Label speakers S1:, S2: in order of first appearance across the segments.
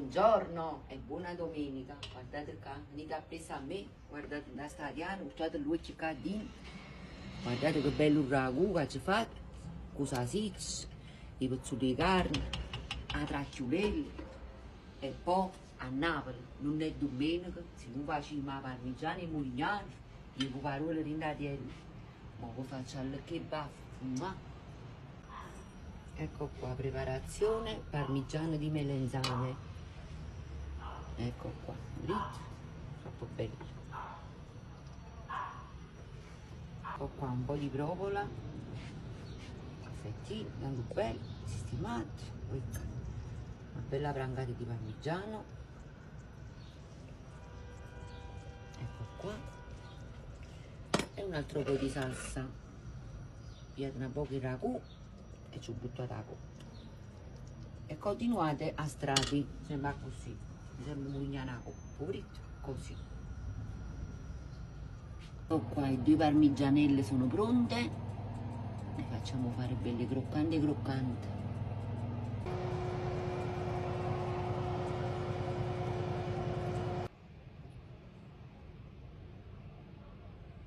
S1: Buongiorno e buona domenica. Guardate qua, venite appresso a me. Guardate da stadiano, guardate lui cittadino. Guardate che bello ragù che ci fate. Con salsiccia, i pezzuti di carne, a tracchiulelli. E poi a Napoli, non è domenica, se non facciamo la parmigiana e mulignani, io parole ringratielli. Ma poi faccio al kebab, fumare. Ecco qua, preparazione parmigiano di melenzane. Ecco qua, vedete? Troppo bello. Ecco qua un po' di provola, fettine, tanto bello, sistemati. Ecco, una bella brangata di parmigiano. Ecco qua. E un altro po' di salsa. Piate un po' di ragù e ci butto l'acqua. E continuate a strati, sembra così, mi sembra muglianaco, poveretto, così. Ecco qua, i due parmigianelle sono pronte, le facciamo fare belle croccanti croccanti.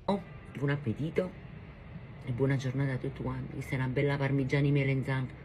S1: Oh, buon appetito e buona giornata a tutti quanti, questa è una bella parmigiana di melenzane.